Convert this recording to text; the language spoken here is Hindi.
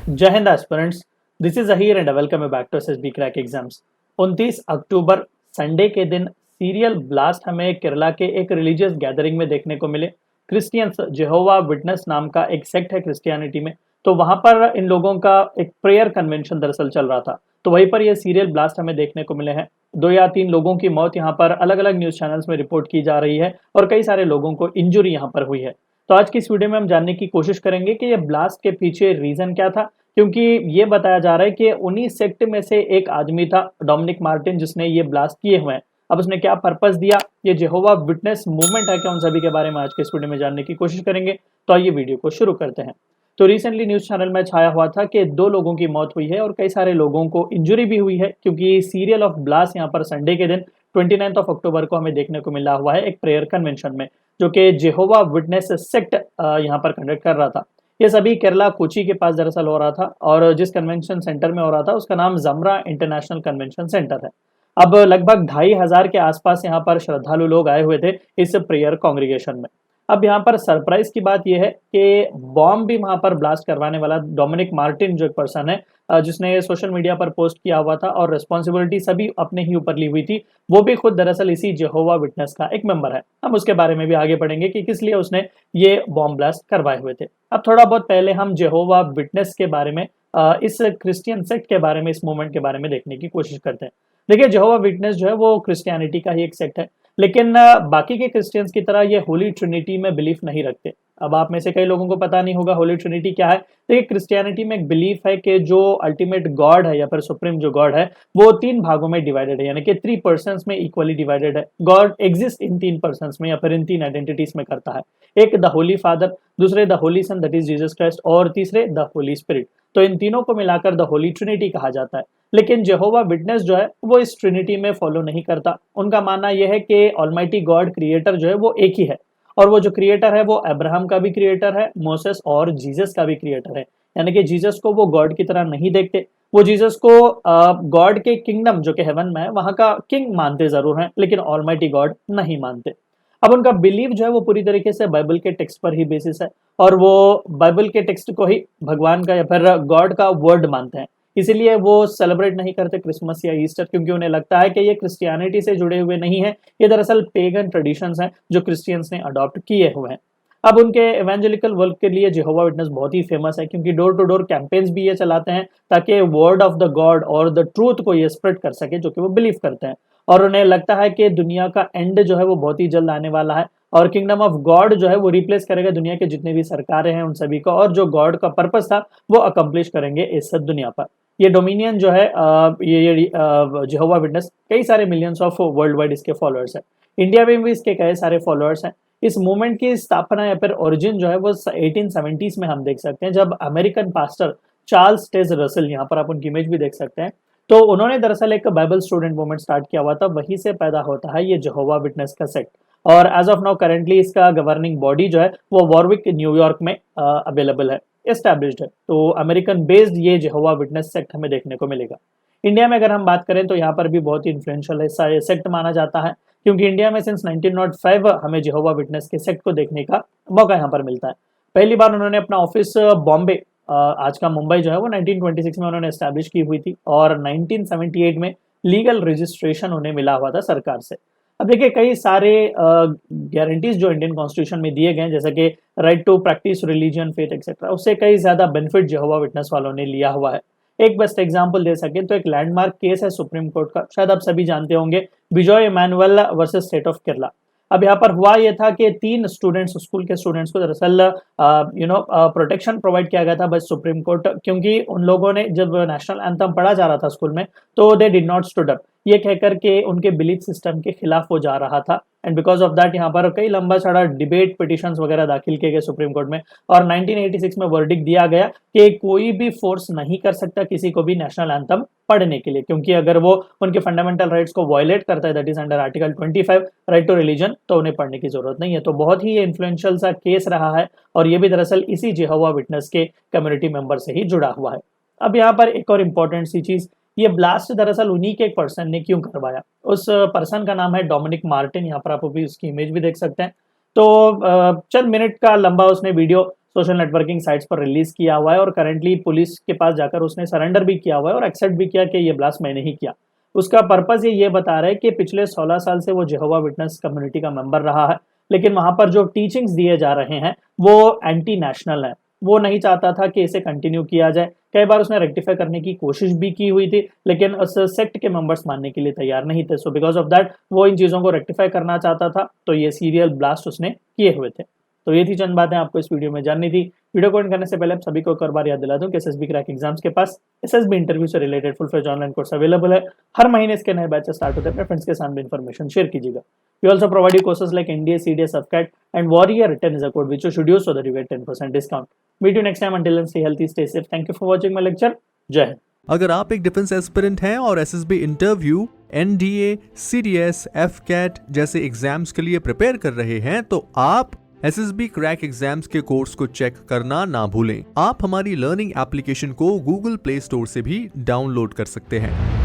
जय हिंद aspirants, this is Ahir and welcome back to SSB crack exams. 29 अक्टूबर संडे के दिन सीरियल ब्लास्ट हमें केरला के एक रिलीजियस गैदरिंग में देखने को मिले। क्रिश्चियंस जेहोवा विटनेस नाम का एक सेक्ट है क्रिश्चियनिटी में, तो वहां पर इन लोगों का एक प्रेयर कन्वेंशन दरअसल चल रहा था। तो वहीं पर ये सीरियल ब्लास्ट हमें देखने को मिले हैं। 2 या 3 लोगों की मौत यहाँ पर अलग अलग न्यूज चैनल्स में रिपोर्ट की जा रही है और कई सारे लोगों को इंजुरी यहाँ पर हुई है। तो आज की इस वीडियो में हम जानने की कोशिश करेंगे कि ये ब्लास्ट के पीछे रीजन क्या था, क्योंकि ये बताया जा रहा है कि उन्हीं सेक्ट में से एक आदमी था डोमिनिक मार्टिन, जिसने ये ब्लास्ट किए हुए हैं। अब उसने क्या पर्पस दिया, ये जेहोवा विटनेस मूवमेंट है क्या, उन सभी के बारे में आज के इस वीडियो में जानने की कोशिश करेंगे। तो आइए वीडियो को शुरू करते हैं। तो रिसेंटली न्यूज चैनल में छाया हुआ था कि 2 लोगों की मौत हुई है और कई सारे लोगों को इंजुरी भी हुई है, क्योंकि सीरियल ऑफ ब्लास्ट यहाँ पर संडे के दिन 29 अक्टूबर को हमें देखने को मिला हुआ है एक प्रेयर कन्वेंशन में, जो कि जेहोवा विटनेस सेक्ट यहाँ पर कंडक्ट कर रहा था। ये सभी केरला कोची के पास दरअसल हो रहा था और जिस कन्वेंशन सेंटर में हो रहा था उसका नाम जमरा इंटरनेशनल कन्वेंशन सेंटर है। अब लगभग 2,500 के आसपास यहाँ पर श्रद्धालु लोग आए हुए थे इस प्रेयर कॉन्ग्रीगेशन में। अब यहाँ पर सरप्राइज की बात यह है कि बॉम्ब भी वहां पर ब्लास्ट करवाने वाला डोमिनिक मार्टिन जो एक पर्सन है, जिसने सोशल मीडिया पर पोस्ट किया हुआ था और रिस्पॉन्सिबिलिटी सभी अपने ही ऊपर ली हुई थी, वो भी खुद दरअसल इसी जेहोवा विटनेस का एक मेंबर है। हम उसके बारे में भी आगे पढ़ेंगे कि किस लिए उसने ये बॉम्ब ब्लास्ट करवाए हुए थे। अब थोड़ा बहुत पहले हम जेहोवा विटनेस के बारे में, इस क्रिश्चियन सेक्ट के बारे में, इस मूवमेंट के बारे में देखने की कोशिश करते हैं। देखिए, जेहोवा विटनेस जो है वो क्रिश्चियनिटी का ही एक सेक्ट है, लेकिन बाकी के क्रिश्चियंस की तरह ये होली ट्रिनिटी में बिलीफ नहीं रखते। अब आप में से कई लोगों को पता नहीं होगा होली ट्रिनिटी क्या है। तो ये क्रिश्चियनिटी में एक बिलीफ है कि जो अल्टीमेट गॉड है या फिर सुप्रीम जो गॉड है वो 3 भागों में डिवाइडेड है, यानी कि 3 पर्सन्स में इक्वली डिवाइडेड है। गॉड एग्जिस्ट इन 3 पर्सन्स में या फिर इन 3 आइडेंटिटीज में करता है। एक द होली फादर, दूसरे the holy son that is Jesus Christ, और तीसरे द होली स्पिरिट। तो इन तीनों को मिलाकर द होली ट्रिनिटी कहा जाता है। लेकिन जेहोवा विटनेस जो है वो इस ट्रिनिटी में फॉलो नहीं करता। उनका मानना यह है कि ऑलमाइटी गॉड क्रिएटर जो है वो एक ही है, और वो जो क्रिएटर है वो अब्राहम का भी क्रिएटर है, मोसेस और जीसस का भी क्रिएटर है। यानी कि जीसस को वो गॉड की तरह नहीं देखते। वो जीसस को गॉड के किंगडम जो कि हेवन में है वहां का किंग मानते जरूर हैं, लेकिन ऑलमाइटी गॉड नहीं मानते। अब उनका बिलीव जो है वो पूरी तरीके से बाइबल के टेक्स्ट पर ही बेसिस है, और वो बाइबल के टेक्स्ट को ही भगवान का या फिर गॉड का वर्ड मानते हैं। इसीलिए वो सेलिब्रेट नहीं करते क्रिसमस या ईस्टर, क्योंकि उन्हें लगता है कि ये क्रिश्चियनिटी से जुड़े हुए नहीं है, ये दरअसल पेगन ट्रेडिशंस हैं जो क्रिश्चियंस ने अडॉप्ट किए हुए हैं। अब उनके एवेंजेलिकल वर्क के लिए जेहोवा विटनेस बहुत ही फेमस है, क्योंकि डोर टू डोर कैंपेन्स भी ये चलाते हैं ताकि वर्ड ऑफ द गॉड और द ट्रूथ को ये स्प्रेड कर सके, जो कि वो बिलीव करते हैं। और उन्हें लगता है कि दुनिया का एंड जो है वो बहुत ही जल्द आने वाला है, और किंगडम ऑफ गॉड जो है वो रिप्लेस करेगा दुनिया के जितने भी सरकारें हैं उन सभी को, और जो गॉड का पर्पस था वो अकम्प्लिश करेंगे इस दुनिया पर। ये डोमिनियन जो है, ये जेहोवा विटनेस कई सारे मिलियंस ऑफ वर्ल्ड वाइड इसके फॉलोअर्स है। इंडिया में भी इसके कई सारे फॉलोअर्स हैं। इस मूवमेंट की स्थापना या फिर ओरिजिन जो है वो 1870s में हम देख सकते हैं, जब American pastor Charles Taze Russell, यहाँ पर आप उनकी इमेज भी देख सकते हैं, तो उन्होंने दरअसल एक बाइबल स्टूडेंट मूवमेंट स्टार्ट किया हुआ था। वहीं से पैदा होता है ये जेहोवा विटनेस का सेक्ट। और एज ऑफ नाउ करेंटली इसका गवर्निंग बॉडी जो है वो वॉरविक न्यूयॉर्क में अवेलेबल है, एस्टैब्लिश्ड है। तो अमेरिकन बेस्ड ये जेहोवा विटनेस सेक्ट हमें देखने को मिलेगा। इंडिया में अगर हम बात करें तो यहाँ पर भी बहुत ही इन्फ्लुएंशियल है सेक्ट माना जाता है, क्योंकि इंडिया में सिंस 1905 हमें जेहोवा विटनेस के सेक्ट को देखने का मौका यहाँ पर मिलता है। पहली बार उन्होंने अपना ऑफिस बॉम्बे, आज का मुंबई जो है वो 1926 में उन्होंने एस्टैब्लिश की हुई थी, और 1978 में लीगल रजिस्ट्रेशन उन्हें मिला हुआ था सरकार से। अब देखिए, कई सारे गारंटीज जो इंडियन कॉन्स्टिट्यूशन में दिए गए हैं, जैसे कि right to practise religion, faith etcetera, उससे कई ज्यादा बेनिफिट जेहोवा विटनेस वालों ने लिया हुआ है। एक बेस्ट एग्जांपल दे सके तो एक लैंडमार्क केस है सुप्रीम कोर्ट का, शायद आप सभी जानते होंगे, Bijoe Emmanuel versus state of Kerala. अब यहाँ पर हुआ यह था कि 3 स्टूडेंट्स, स्कूल के स्टूडेंट्स को दरअसल प्रोटेक्शन प्रोवाइड किया गया था बाय सुप्रीम कोर्ट, क्योंकि उन लोगों ने जब नेशनल एंथम पढ़ा जा रहा था स्कूल में तो they did not stood up, ये कहकर के उनके बिलीफ सिस्टम के खिलाफ वो जा रहा था। एंड बिकॉज ऑफ दैट यहाँ पर कई लंबा चढ़ा डिबेट, पिटिशंस वगैरह दाखिल किए गए सुप्रीम कोर्ट में, और 1986 में वर्डिक्ट दिया गया कि कोई भी फोर्स नहीं कर सकता किसी को भी नेशनल एंथम पढ़ने के लिए, क्योंकि अगर वो उनके फंडामेंटल राइट्स को वायलेट करता है, that is under article 25 right to religion, तो उन्हें पढ़ने की जरूरत नहीं है। तो बहुत ही इन्फ्लुएंशियल सा केस रहा है, और ये भी दरअसल इसी जेहोवा विटनेस के कम्युनिटी मेंबर से ही जुड़ा हुआ है। अब यहाँ पर एक और इम्पोर्टेंट सी चीज, ये ब्लास्ट दरअसल उन्हीं के एक पर्सन ने क्यों करवाया। उस पर्सन का नाम है डोमिनिक मार्टिन, यहाँ पर आप भी उसकी इमेज भी देख सकते हैं। तो चंद मिनट का लंबा उसने वीडियो सोशल नेटवर्किंग साइट्स पर रिलीज किया हुआ है और करंटली पुलिस के पास जाकर उसने सरेंडर भी किया हुआ है और एक्सेप्ट भी किया कि ये ब्लास्ट मैंने ही किया। उसका पर्पस ये बता रहा है कि पिछले 16 साल से वो जेहोवा विटनेस कम्युनिटी का मेंबर रहा है, लेकिन वहां पर जो टीचिंग्स दिए जा रहे हैं वो एंटी नेशनल है। वो नहीं चाहता था कि इसे कंटिन्यू किया जाए। कई बार उसने रेक्टिफाई करने की कोशिश भी की हुई थी, लेकिन उस सेक्ट के मेंबर्स मानने के लिए तैयार नहीं थे। सो बिकॉज ऑफ दैट वो इन चीजों को रेक्टिफाई करना चाहता था, तो ये सीरियल ब्लास्ट उसने किए हुए थे। तो ये थी चंद बातें आपको इस वीडियो में जाननी थी। वीडियो को एंड करने से पहले आप सभी को एक और बार याद दिला दूं कि एसएसबी क्रैक एग्जाम्स के पास एसएसबी इंटरव्यू से related full fledged online course available है। हर महीने इसके नए बैचेस स्टार्ट होते हैं। अपने फ्रेंड्स के साथ भी इन्फॉर्मेशन शेयर कीजिएगा। We also provide you courses like NDA, CDS, FCAT, and Warrior Written is a code which you should use so that you get 10% discount. Meet you next time. Until then, stay healthy, stay safe. Thank you for watching my lecture. जय हिंद। अगर आप एक डिफेंस एस्पिरेंट हैं और SSB interview, NDA, CDS, AFCAT जैसे एग्जाम्स के लिए प्रिपेयर कर रहे हैं तो आप एसएसबी क्रैक एग्जाम्स के कोर्स को चेक करना ना भूलें। आप हमारी लर्निंग एप्लीकेशन को गूगल प्ले स्टोर से भी डाउनलोड कर सकते हैं।